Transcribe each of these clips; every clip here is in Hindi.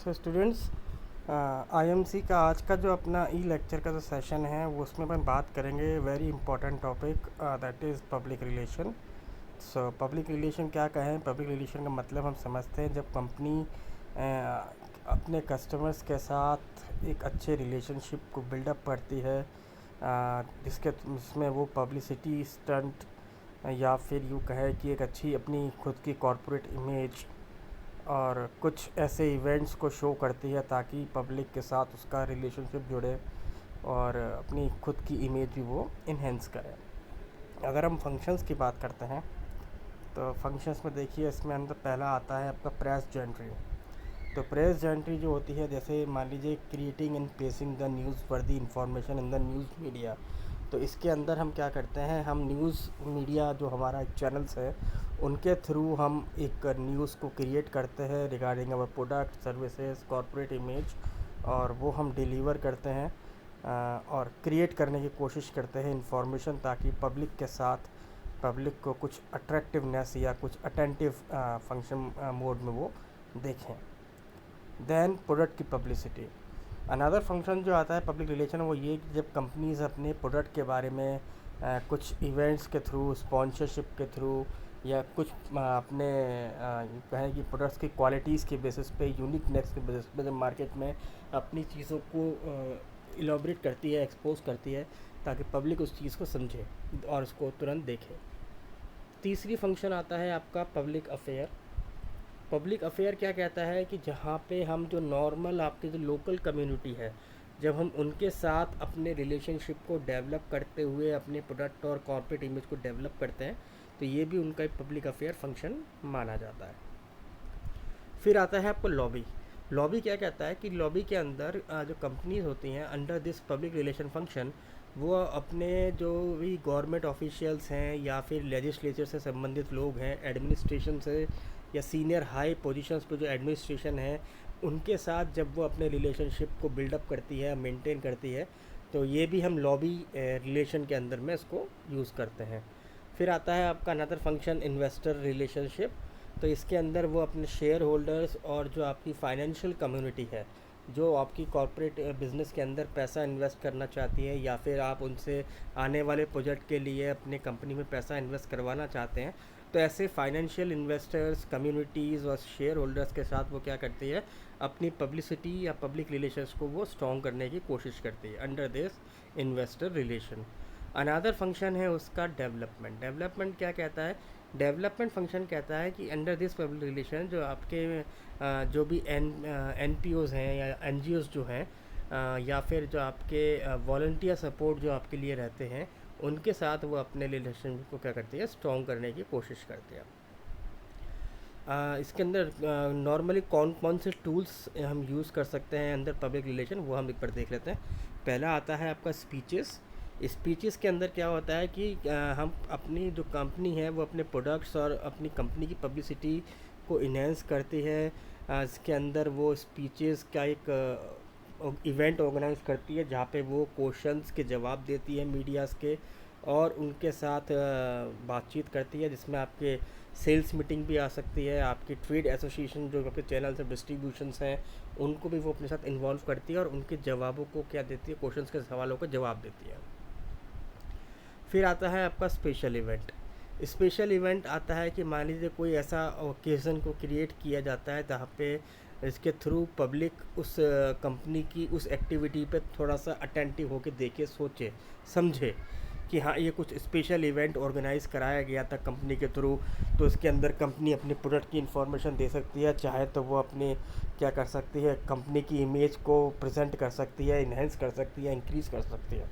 सो स्टूडेंट्स, आईएमसी का आज का जो अपना ई लेक्चर का जो सेशन है वो उसमें अपन बात करेंगे very important topic that is public relation. So public relation क्या कहें, पब्लिक रिलेशन का मतलब हम समझते हैं जब कंपनी अपने कस्टमर्स के साथ एक अच्छे रिलेशनशिप को बिल्डअप करती है, जिसमें वो पब्लिसिटी स्टंट या फिर यूँ कहें कि एक अच्छी अपनी खुद की कॉरपोरेट इमेज और कुछ ऐसे इवेंट्स को शो करती है ताकि पब्लिक के साथ उसका रिलेशनशिप जुड़े और अपनी खुद की इमेज भी वो इन्हेंस करे। अगर हम फंक्शंस की बात करते हैं तो फंक्शंस में देखिए, इसमें अंदर पहला आता है आपका प्रेस जेंट्री। तो प्रेस जेंट्री जो होती है, जैसे मान लीजिए creating and placing the news for the information in the news media. तो इसके अंदर हम क्या करते हैं, हम न्यूज़ मीडिया जो हमारा एक चैनल्स है उनके थ्रू हम एक न्यूज़ को क्रिएट करते हैं रिगार्डिंग अवर प्रोडक्ट सर्विसेज कॉरपोरेट इमेज, और वो हम डिलीवर करते हैं और क्रिएट करने की कोशिश करते हैं इंफॉर्मेशन, ताकि पब्लिक के साथ पब्लिक को कुछ अट्रैक्टिवनेस या कुछ अटेंटिव फंक्शन मोड में वो देखें। देन प्रोडक्ट की पब्लिसिटी, अनदर फंक्शन जो आता है पब्लिक रिलेशन, वो ये कि जब कंपनीज अपने प्रोडक्ट के बारे में कुछ इवेंट्स के थ्रू, स्पॉन्सरशिप के थ्रू या कुछ अपने कहें कि प्रोडक्ट्स की क्वालिटीज़ के बेसिस पे, यूनिकनेस के बेसिस पे जब मार्केट में अपनी चीज़ों को इलॉबरेट करती है, एक्सपोज करती है, ताकि पब्लिक उस चीज़ को समझे और उसको तुरंत देखे। तीसरी फंक्शन आता है आपका पब्लिक अफेयर। पब्लिक अफेयर क्या कहता है कि जहाँ पे हम जो नॉर्मल आपकी जो लोकल कम्युनिटी है, जब हम उनके साथ अपने रिलेशनशिप को डेवलप करते हुए अपने प्रोडक्ट और कॉर्पोरेट इमेज को डेवलप करते हैं, तो ये भी उनका एक पब्लिक अफेयर फंक्शन माना जाता है। फिर आता है आपको लॉबी। लॉबी क्या कहता है कि लॉबी के अंदर जो कंपनीज होती हैं under this public relation function, वो अपने जो भी गवर्नमेंट ऑफिशियल्स हैं या फिर लेजिस्लेचर से संबंधित लोग हैं, एडमिनिस्ट्रेशन से या सीनियर हाई पोजीशंस पे जो एडमिनिस्ट्रेशन है, उनके साथ जब वो अपने रिलेशनशिप को बिल्डअप करती है, मेंटेन करती है, तो ये भी हम लॉबी रिलेशन के अंदर में इसको यूज़ करते हैं। फिर आता है आपका अनदर फंक्शन इन्वेस्टर रिलेशनशिप। तो इसके अंदर वो अपने शेयर होल्डर्स और जो आपकी फाइनेंशियल कम्युनिटी है, जो आपकी कॉरपोरेट बिज़नेस के अंदर पैसा इन्वेस्ट करना चाहती है या फिर आप उनसे आने वाले प्रोजेक्ट के लिए अपने कंपनी में पैसा इन्वेस्ट करवाना चाहते हैं, तो ऐसे फाइनेंशियल इन्वेस्टर्स, कम्युनिटीज़ और शेयर होल्डर्स के साथ वो क्या करती है, अपनी पब्लिसिटी या पब्लिक रिलेशंस को वो स्ट्रॉन्ग करने की कोशिश करती है under this investor relation. Another function है उसका डेवलपमेंट। डेवलपमेंट क्या कहता है, डेवलपमेंट फंक्शन कहता है कि अंडर दिस पब्लिक रिलेशन जो आपके जो भी एन पी ओज़ हैं या एन जी ओज़ जो हैं, या फिर जो आपके वॉल्टियर सपोर्ट जो आपके लिए रहते हैं, उनके साथ वो अपने रिलेशन को क्या करती है, स्ट्रॉन्ग करने की कोशिश करते हैं। इसके अंदर नॉर्मली कौन कौन से टूल्स हम यूज़ कर सकते हैं अंदर पब्लिक रिलेशन, वो हम एक बार देख लेते हैं। पहला आता है आपका स्पीचेस। स्पीचेस के अंदर क्या होता है कि हम अपनी जो कंपनी है वो अपने प्रोडक्ट्स और अपनी कंपनी की पब्लिसिटी को इन्हेंस करती है। इसके अंदर वो स्पीचेस का एक इवेंट ऑर्गेनाइज करती है जहाँ पे वो क्वेश्चंस के जवाब देती है मीडियाज़ के, और उनके साथ बातचीत करती है, जिसमें आपके सेल्स मीटिंग भी आ सकती है, आपकी ट्रेड एसोसिएशन जो आपके चैनल्स और डिस्ट्रीब्यूशंस हैं उनको भी वो अपने साथ इन्वॉल्व करती है और उनके जवाबों को क्या देती है, क्वेश्चंस के सवालों का जवाब देती है। फिर आता है आपका स्पेशल इवेंट। स्पेशल इवेंट आता है कि मान लीजिए कोई ऐसा ओकेज़न को क्रिएट किया जाता है जहाँ पे इसके थ्रू पब्लिक उस कंपनी की उस एक्टिविटी पे थोड़ा सा अटेंटिव होकर देखे, सोचे, समझे कि हाँ ये कुछ स्पेशल इवेंट ऑर्गेनाइज़ कराया गया था कंपनी के थ्रू। तो इसके अंदर कंपनी अपने प्रोडक्ट की इन्फॉर्मेशन दे सकती है, चाहे तो वो अपने क्या कर सकती है, कंपनी की इमेज को प्रेजेंट कर सकती है, इन्हेंस कर सकती है, इंक्रीज़ कर सकती है।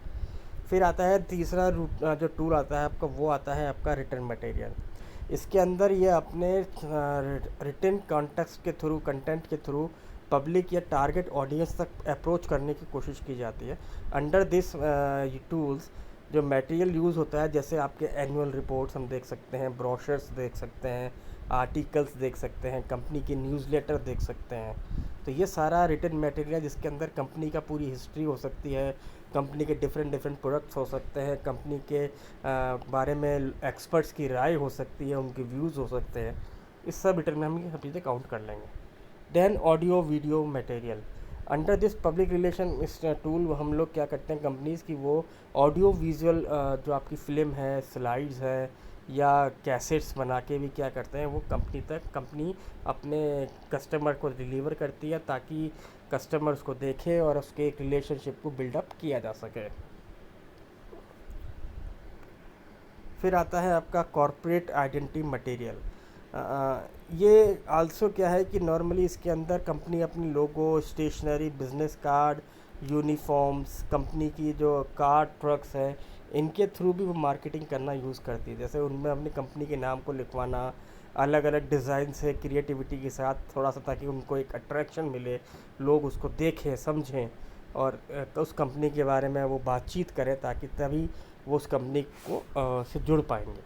फिर आता है तीसरा रूट जो टूल आता है आपका, वो आता है आपका रिटर्न मटेरियल। इसके अंदर ये अपने रिटर्न कॉन्टेक्स्ट के थ्रू, कंटेंट के थ्रू पब्लिक या टारगेट ऑडियंस तक अप्रोच करने की कोशिश की जाती है। अंडर दिस टूल्स जो मटेरियल यूज़ होता है, जैसे आपके एनुअल रिपोर्ट्स हम देख सकते हैं, ब्रोशर्स देख सकते हैं, आर्टिकल्स देख सकते हैं, कंपनी की न्यूज़लेटर देख सकते हैं। तो ये सारा रिटन मटेरियल जिसके अंदर कंपनी का पूरी हिस्ट्री हो सकती है, कंपनी के डिफरेंट प्रोडक्ट्स हो सकते हैं, कंपनी के बारे में एक्सपर्ट्स की राय हो सकती है, उनके व्यूज़ हो सकते हैं। इस सब रिटर्न में हम ये सब चीज़ें काउंट कर लेंगे। Then audio video material. Under this public relation इस टूल हम लोग क्या करते हैं कंपनीज़ की, वो ऑडियो विजुअल जो आपकी फ़िल्म है, स्लाइड्स है या कैसेट्स बना के भी क्या करते हैं, वो कंपनी अपने कस्टमर को डिलीवर करती है ताकि कस्टमर उसको देखे और उसके एक रिलेशनशिप को बिल्डअप किया जा सके। फिर आता है आपका कॉरपोरेट आइडेंटिटी मटेरियल। ये आल्सो क्या है कि नॉर्मली इसके अंदर कंपनी अपनी logo, stationery, business card, uniforms, company की जो कार, ट्रक्स हैं, इनके थ्रू भी वो मार्केटिंग करना यूज़ करती है। जैसे उनमें अपनी कंपनी के नाम को लिखवाना, अलग अलग डिज़ाइन से क्रिएटिविटी के साथ थोड़ा सा, ताकि उनको एक अट्रैक्शन मिले, लोग उसको देखें, समझें और उस कंपनी के बारे में वो बातचीत करें, ताकि तभी वो उस कंपनी को से जुड़ पाएंगे।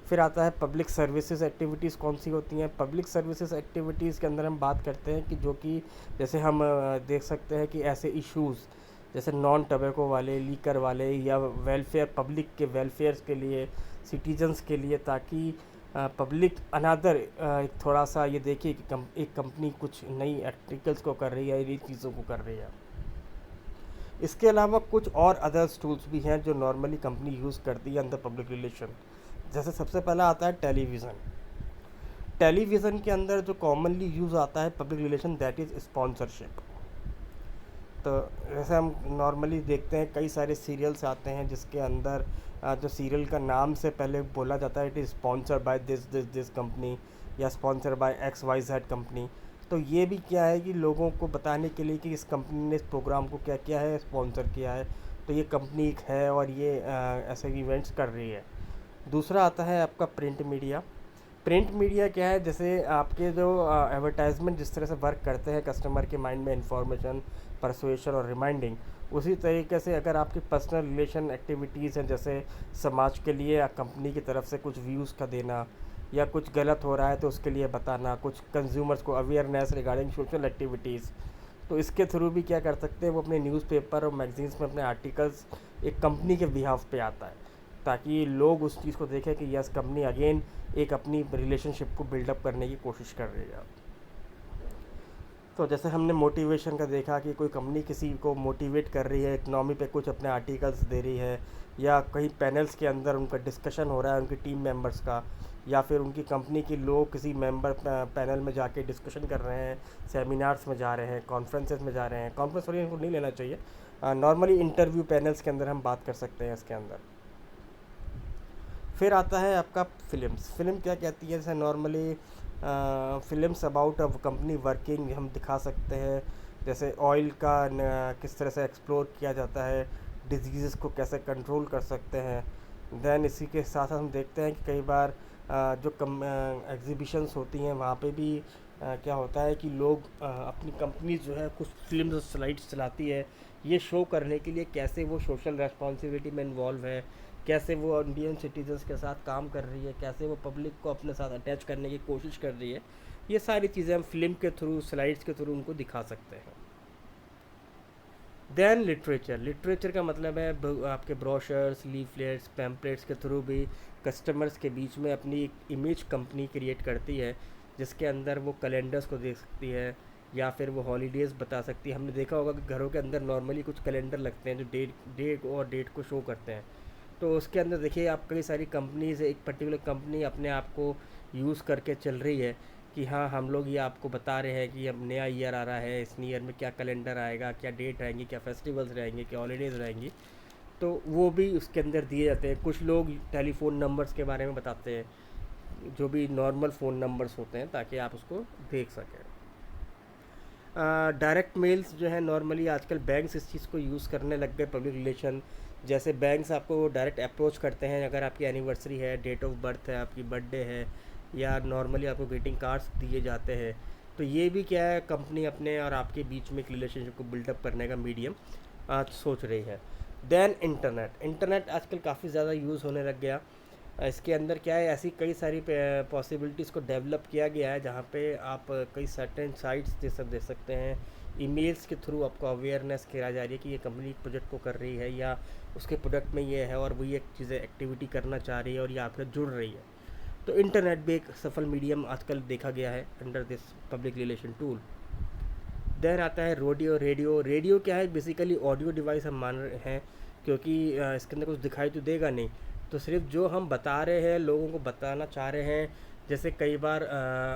फिर आता है पब्लिक सर्विसेज एक्टिविटीज़ कौन सी होती हैं। पब्लिक सर्विसेज एक्टिविटीज़ के अंदर हम बात करते हैं कि जो कि जैसे हम देख सकते हैं कि ऐसे इश्यूज़ जैसे नॉन टबैको वाले, लीकर वाले या वेलफेयर, पब्लिक के वेलफेयर्स के लिए, सिटीजन्स के लिए, ताकि पब्लिक अनादर एक थोड़ा सा ये देखिए कि एक कंपनी कुछ नई आर्टिकल्स को कर रही है, नई चीज़ों को कर रही है। इसके अलावा कुछ और अदर्स टूल्स भी हैं जो नॉर्मली कंपनी यूज़ करती है अंदर पब्लिक रिलेशन। जैसे सबसे पहला आता है टेलीविज़न। टेलीविज़न के अंदर जो कॉमनली यूज़ आता है public relation, that is sponsorship. तो जैसे हम नॉर्मली देखते हैं कई सारे सीरियल्स आते हैं जिसके अंदर जो सीरियल का नाम से पहले बोला जाता है it is sponsored by this company या स्पॉन्सर्ड बाय XYZ कंपनी। तो ये भी क्या है कि लोगों को बताने के लिए कि इस कंपनी ने इस प्रोग्राम को क्या किया है, स्पॉन्सर किया है, तो ये कंपनी एक है और ये ऐसे इवेंट्स कर रही है। दूसरा आता है आपका प्रिंट मीडिया। प्रिंट मीडिया क्या है, जैसे आपके जो एडवर्टाइजमेंट जिस तरह से वर्क करते हैं कस्टमर के माइंड में, इंफॉर्मेशन, परसुएशन और रिमाइंडिंग, उसी तरीके से अगर आपकी पर्सनल रिलेशन एक्टिविटीज़ हैं, जैसे समाज के लिए या कंपनी की तरफ से कुछ व्यूज़ का देना या कुछ गलत हो रहा है तो उसके लिए बताना, कुछ कंज्यूमर्स को अवेयरनेस रिगार्डिंग सोशल एक्टिविटीज़, तो इसके थ्रू भी क्या कर सकते हैं, वो अपने न्यूज़पेपर और मैगजीन्स में अपने आर्टिकल्स एक कंपनी के बिहाफ पे आता है, ताकि लोग उस चीज़ को देखें कि यस कंपनी अगेन एक अपनी रिलेशनशिप को बिल्डअप करने की कोशिश कर रही है। तो जैसे हमने मोटिवेशन का देखा कि कोई कंपनी किसी को मोटिवेट कर रही है, इकनॉमी पे कुछ अपने आर्टिकल्स दे रही है, या कहीं पैनल्स के अंदर उनका डिस्कशन हो रहा है उनकी टीम मेंबर्स का, या फिर उनकी कंपनी के लोग किसी मेंबर पैनल में जाके डिस्कशन कर रहे हैं, सेमिनार्स में जा रहे हैं, कॉन्फ्रेंसेस में जा रहे हैं। कॉन्फ्रेंस वाली इनको नहीं लेना चाहिए, नॉर्मली इंटरव्यू पैनल्स के अंदर हम बात कर सकते हैं इसके अंदर। फिर आता है आपका फिल्म्स। फिल्म क्या कहती है, जैसे normally films about a company working हम दिखा सकते हैं, जैसे ऑयल का किस तरह से एक्सप्लोर किया जाता है, डिजीज़ को कैसे कंट्रोल कर सकते हैं। देन इसी के साथ साथ हम देखते हैं कि कई बार जो एग्जीबिशंस होती हैं वहाँ पे भी क्या होता है कि लोग अपनी कंपनी जो है कुछ फिल्म्स और स्लाइड्स चलाती है, ये शो करने के लिए कैसे वो सोशल रेस्पॉन्सिबिलिटी में इन्वॉल्व है, कैसे वो इंडियन सिटीजन्स के साथ काम कर रही है, कैसे वो पब्लिक को अपने साथ अटैच करने की कोशिश कर रही है। ये सारी चीज़ें हम फिल्म के थ्रू, स्लाइड्स के थ्रू उनको दिखा सकते हैं। Then literature. लिटरेचर का मतलब है आपके ब्रोशर्स, लीफलेट्स, पैम्पलेट्स के थ्रू भी कस्टमर्स के बीच में अपनी एक इमेज कंपनी क्रिएट करती है, जिसके अंदर वो कैलेंडर्स को देख सकती है या फिर वो हॉलीडेज़ बता सकती है। हमने देखा होगा कि घरों के अंदर नॉर्मली कुछ कैलेंडर लगते हैं जो डेट को शो करते हैं। तो उसके अंदर देखिए आप कई सारी कंपनीज, एक पर्टिकुलर कंपनी अपने आप को यूज़ करके चल रही है कि हाँ हम लोग ये आपको बता रहे हैं कि अब नया ईयर आ रहा है, इस ईयर में क्या कैलेंडर आएगा, क्या डेट रहेंगी, क्या फेस्टिवल्स रहेंगे, क्या हॉलीडेज़ रहेंगी, तो वो भी उसके अंदर दिए जाते हैं। कुछ लोग टेलीफोन नंबर्स के बारे में बताते हैं, जो भी नॉर्मल फ़ोन नंबर्स होते हैं, ताकि आप उसको देख सकें। डायरेक्ट मेल्स जो है नॉर्मली आजकल बैंक्स इस चीज़ को यूज़ करने लग गए पब्लिक रिलेशन। जैसे बैंक्स आपको डायरेक्ट अप्रोच करते हैं अगर आपकी एनिवर्सरी है, डेट ऑफ बर्थ है, आपकी बर्थडे है, या नॉर्मली आपको ग्रीटिंग कार्ड्स दिए जाते हैं। तो ये भी क्या है, कंपनी अपने और आपके बीच में एक रिलेशनशिप को बिल्डअप करने का मीडियम आज सोच रही है। Then internet. इंटरनेट आजकल काफ़ी ज़्यादा यूज़ होने लग गया। इसके अंदर क्या है, ऐसी कई सारी पॉसिबिलिटीज़ को डेवलप किया गया है जहाँ पे आप कई सर्टेन साइट्स दे सकते हैं। ईमेल्स के थ्रू आपको अवेयरनेस करा जा रही है कि ये कंपनी एक प्रोजेक्ट को कर रही है या उसके प्रोडक्ट में ये है और वो ये चीज़ें एक्टिविटी करना चाह रही है और ये आपसे जुड़ रही है। तो इंटरनेट भी एक सफल मीडियम आजकल देखा गया है under this public relation tool. Then आता है रेडियो। रेडियो क्या है, बेसिकली ऑडियो डिवाइस हम मान रहे हैं, क्योंकि इसके अंदर कुछ दिखाई तो देगा नहीं, तो सिर्फ जो हम बता रहे हैं लोगों को बताना चाह रहे हैं। जैसे कई बार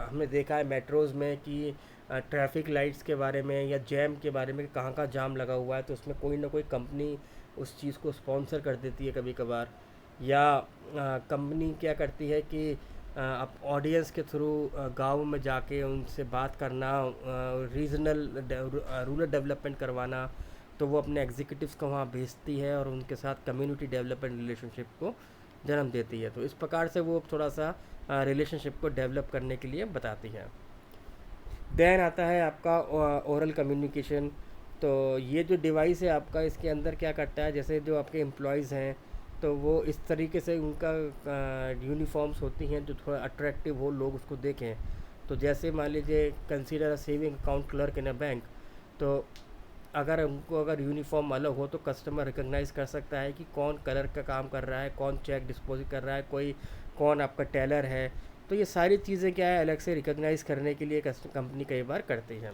हमने देखा है मेट्रोज़ में कि ट्रैफिक लाइट्स के बारे में या जैम के बारे में, कहाँ कहाँ जाम लगा हुआ है, तो उसमें कोई ना कोई कंपनी उस चीज़ को स्पॉन्सर कर देती है कभी कभार। या कंपनी क्या करती है कि आप ऑडियंस के थ्रू गांव में जाके उनसे बात करना, रीजनल रूरल डेवलपमेंट करवाना, तो वो अपने एग्जीक्यूटिव्स को वहाँ भेजती है और उनके साथ कम्युनिटी डेवलपमेंट रिलेशनशिप को जन्म देती है। तो इस प्रकार से वो थोड़ा सा रिलेशनशिप को डेवलप करने के लिए बताती है। देन आता है आपका ओरल कम्युनिकेशन। तो ये जो डिवाइस है आपका, इसके अंदर क्या करता है, जैसे जो आपके एम्प्लॉयज़ हैं तो वो इस तरीके से उनका यूनिफॉर्म्स होती हैं जो थोड़ा अट्रैक्टिव हो, लोग उसको देखें। तो जैसे मान लीजिए consider a saving account clerk in a bank, तो अगर यूनिफॉर्म अलग हो तो कस्टमर रिकॉग्नाइज़ कर सकता है कि कौन क्लर्क का काम कर रहा है, कौन चेक डिस्पोजिट कर रहा है, कौन आपका टेलर है। तो ये सारी चीज़ें क्या है, अलग से रिकॉग्नाइज़ करने के लिए कंपनी कई बार करती है।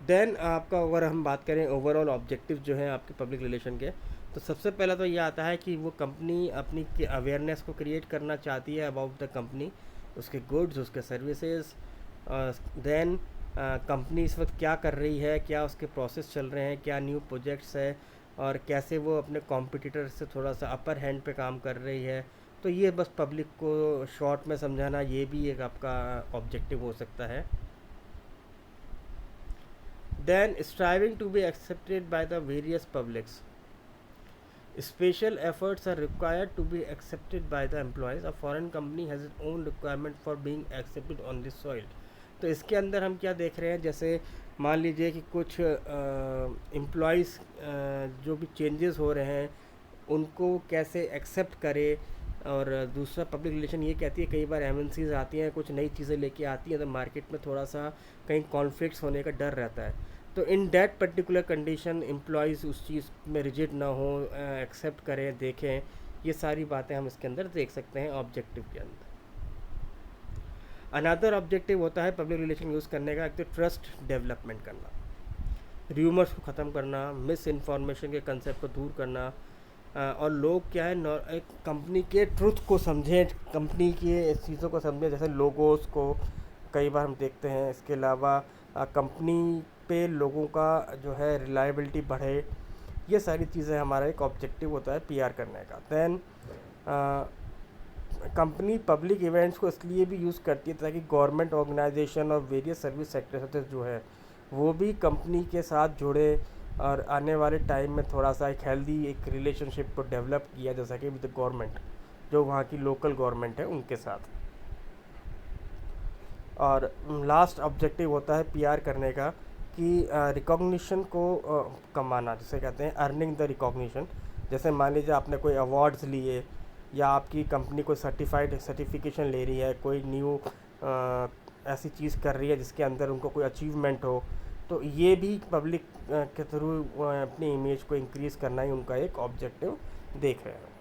देन आपका अगर हम बात करें ओवरऑल ऑब्जेक्टिव जो है आपके पब्लिक रिलेशन के, तो सबसे पहला तो ये आता है कि वो कंपनी अपनी अवेयरनेस को क्रिएट करना चाहती है अबाउट द कंपनी, उसके गुड्स, उसके सर्विसेज। देन कंपनी इस वक्त क्या कर रही है, क्या उसके प्रोसेस चल रहे हैं, क्या न्यू प्रोजेक्ट्स है, और कैसे वो अपने कॉम्पिटिटर से थोड़ा सा अपर हैंड पे काम कर रही है। तो ये बस पब्लिक को शॉर्ट में समझाना, ये भी एक आपका ऑब्जेक्टिव हो सकता है। Then striving to be accepted by the various publics. Special efforts are required to be accepted by the employees. A foreign company has its own requirement for being accepted on this soil. तो इसके अंदर हम क्या देख रहे हैं, जैसे मान लीजिए कि कुछ एम्प्लॉयज़ जो भी चेंजेस हो रहे हैं उनको कैसे एक्सेप्ट करे। और दूसरा पब्लिक रिलेशन ये कहती है, कई बार एमएनसीज आती हैं, कुछ नई चीज़ें लेके आती हैं, तो मार्केट में थोड़ा सा कहीं कॉन्फ्लिक्ट्स होने का डर रहता है। तो in that particular condition employees उस चीज़ में रिजिड ना हो, एक्सेप्ट करें, देखें। ये सारी बातें हम इसके अंदर देख सकते हैं ऑब्जेक्टिव के अंदर। अनदर ऑब्जेक्टिव होता है पब्लिक रिलेशन यूज़ करने का, एक तो ट्रस्ट डेवलपमेंट करना, र्यूमर्स को ख़त्म करना, मिस इन्फॉर्मेशन के कंसेप्ट को दूर करना, और लोग क्या है एक कंपनी के ट्रुथ को समझें, कंपनी की चीज़ों को समझें, जैसे लोगोस को कई बार हम देखते हैं। इसके अलावा कंपनी पे लोगों का जो है रिलायबिलिटी बढ़े। ये सारी चीज़ें हमारा एक ऑब्जेक्टिव होता है पीआर करने का। देन कंपनी पब्लिक इवेंट्स को इसलिए भी यूज़ करती है ताकि गवर्नमेंट ऑर्गेनाइजेशन और वेरियस सर्विस सेक्टर जो है वो भी कंपनी के साथ जुड़े, और आने वाले टाइम में थोड़ा सा एक हेल्दी एक रिलेशनशिप को डेवलप किया जा सके विद गवर्नमेंट, जो वहाँ की लोकल गवर्नमेंट है उनके साथ। और लास्ट ऑब्जेक्टिव होता है पीआर करने का कि रिकॉग्निशन को कमाना, जिसे कहते हैं अर्निंग द रिकॉग्निशन। जैसे मान लीजिए आपने कोई अवार्ड्स लिए, या आपकी कंपनी कोई सर्टिफिकेशन ले रही है, कोई न्यू ऐसी चीज़ कर रही है जिसके अंदर उनको कोई अचीवमेंट हो, तो ये भी पब्लिक के थ्रू अपनी इमेज को इंक्रीज़ करना ही उनका एक ऑब्जेक्टिव देख रहे हैं।